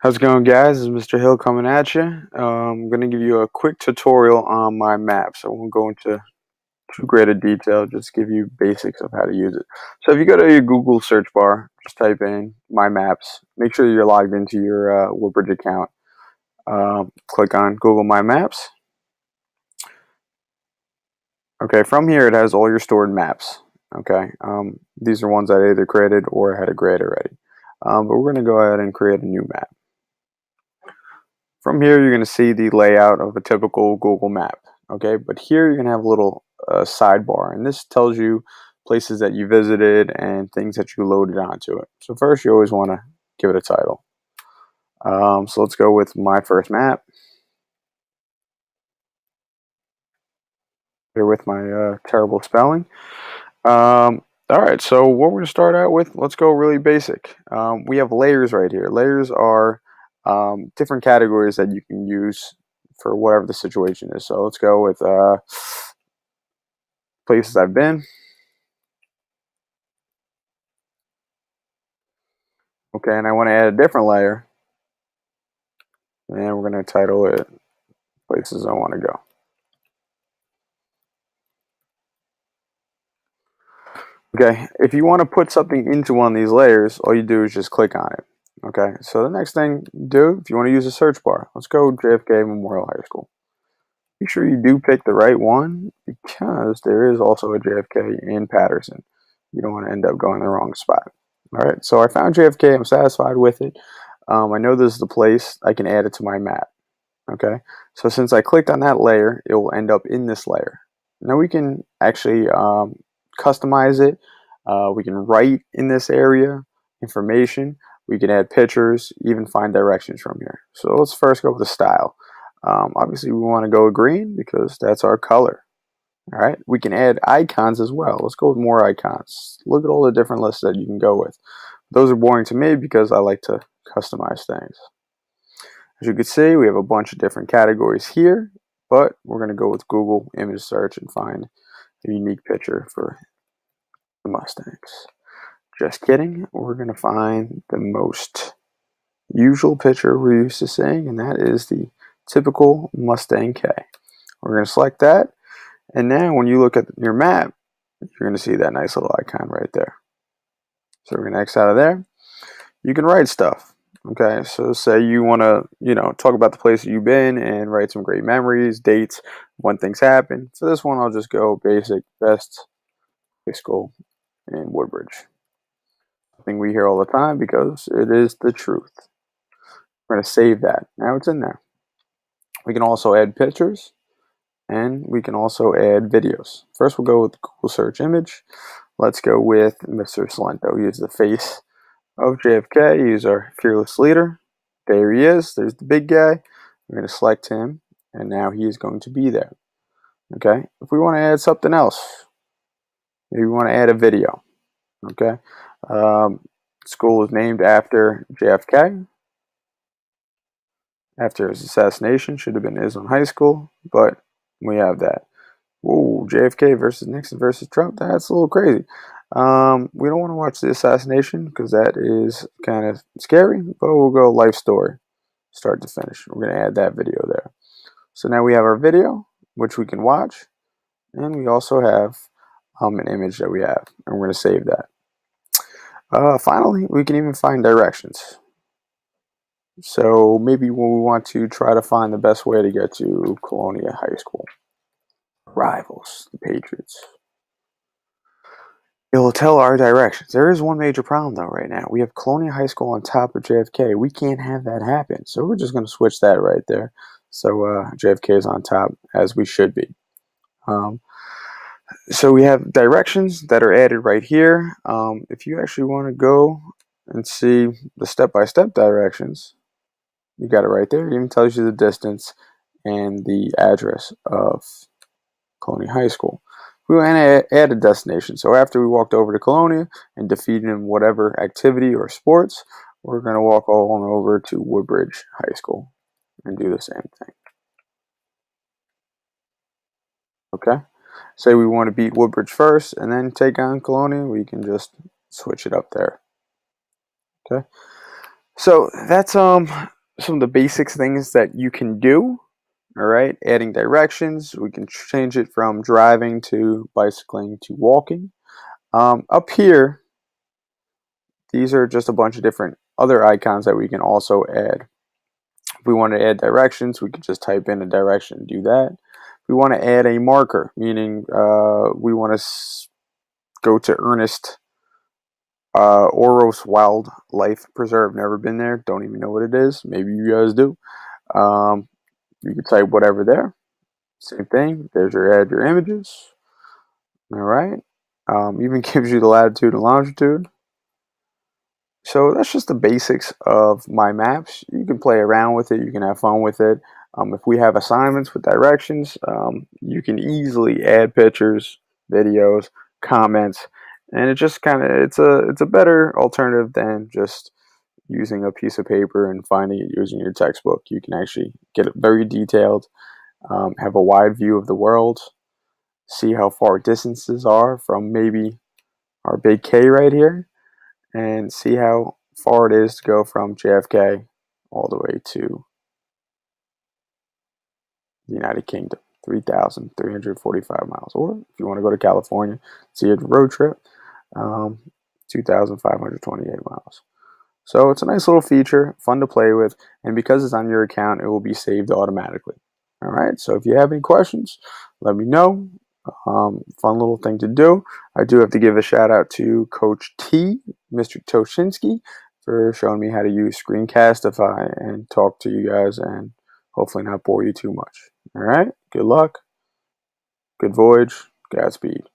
How's it going, guys? This is Mr. Hill coming at you. I'm going to give you a quick tutorial on my maps. I won't go into too great a detail, just give you basics of how to use it. So if you go to your Google search bar, just type in My Maps. Make sure you're logged into your Woodbridge account. Click on Google My Maps. Okay, from here it has all your stored maps. Okay, these are ones that I either created or had a grade already. But we're going to go ahead and create a new map. From here, you're going to see the layout of a typical Google map. Okay, but here you're going to have a little sidebar, and this tells you places that you visited and things that you loaded onto it. So first, you always want to give it a title. So let's go with my first map. Here with my terrible spelling. All right, so what we're going to start out with, let's go really basic. We have layers right here. Layers are different categories that you can use for whatever the situation is. So let's go with places I've been. Okay, and I want to add a different layer, and we're going to title it places I want to go. Okay, if you want to put something into one of these layers, all you do is just click on it. Okay, so the next thing you do, if you want to use a search bar, let's go JFK Memorial High School. Be sure you do pick the right one because there is also a JFK in Patterson. You don't want to end up going the wrong spot. All right, so I found JFK. I'm satisfied with it. I know this is the place. I can add it to my map. Okay, so since I clicked on that layer, it will end up in this layer. Now we can actually customize it. We can write in this area information. We can add pictures, even find directions from here. So let's first go with the style. Obviously, we want to go with green because that's our color. All right, we can add icons as well. Let's go with more icons. Look at all the different lists that you can go with. Those are boring to me because I like to customize things. As you can see, we have a bunch of different categories here, but we're going to go with Google image search and find a unique picture for the Mustangs. Just kidding. We're going to find the most usual picture we're used to seeing, and that is the typical Mustang K. We're going to select that, and now when you look at your map, you're going to see that nice little icon right there. So we're going to X out of there. You can write stuff. Okay, so say you want to, talk about the place you've been and write some great memories, dates, when things happen. For this one, I'll just go basic, best high school in Woodbridge. Something we hear all the time because it is the truth. We're going to save that. Now it's in there. We can also add pictures, and we can also add videos. First, we'll go with the Google search image. Let's go with Mr. Salento. He is the face of JFK. He's our fearless leader. There he is. There's the big guy. We're going to select him, and now he is going to be there. Okay. If we want to add something else, maybe we want to add a video. Okay. School is named after JFK. After his assassination, should have been Islam High School, but we have that. Whoa, JFK versus Nixon versus Trump. That's a little crazy. We don't want to watch the assassination because that is kind of scary, but we'll go life story, start to finish. We're going to add that video there. So now we have our video, which we can watch, and we also have an image that we have, and we're going to save that. Finally, we can even find directions. So maybe when we want to try to find the best way to get to Colonia High School. Rivals, the Patriots. It will tell our directions. There is one major problem though right now. We have Colonia High School on top of JFK. We can't have that happen. So we're just going to switch that right there. So JFK is on top as we should be. So we have directions that are added right here. If you actually want to go and see the step-by-step directions, you got it right there. It even tells you the distance and the address of Colonia High School. We want to add a destination. So after we walked over to Colonia and defeated him whatever activity or sports, we're going to walk all on over to Woodbridge High School and do the same thing. Okay. Say we want to beat Woodbridge first and then take on Colonia, we can just switch it up there. Okay. So that's some of the basics things that you can do. All right, adding directions. We can change it from driving to bicycling to walking. Up here, these are just a bunch of different other icons that we can also add. If we want to add directions, we can just type in a direction and do that. If we want to add a marker, meaning we want to go to Ernest Oros Wildlife Preserve. Never been there. Don't even know what it is. Maybe you guys do. Um, you can type whatever there. Same thing. There's add your images. All right. Even gives you the latitude and longitude. So that's just the basics of my maps. You can play around with it. You can have fun with it. If we have assignments with directions, you can easily add pictures, videos, comments, and it just kind of it's a better alternative than just using a piece of paper and finding it using your textbook. You can actually get it very detailed, have a wide view of the world, see how far distances are from maybe our big K right here, and see how far it is to go from JFK all the way to the United Kingdom. 3,345 miles. Or if you want to go to California, see a road trip, 2,528 miles. So it's a nice little feature, fun to play with, and because it's on your account, it will be saved automatically. All right, so if you have any questions, let me know. Fun little thing to do. I do have to give a shout out to Coach T, Mr. Toshinsky, for showing me how to use Screencastify and talk to you guys and hopefully not bore you too much. All right, good luck, good voyage, Godspeed.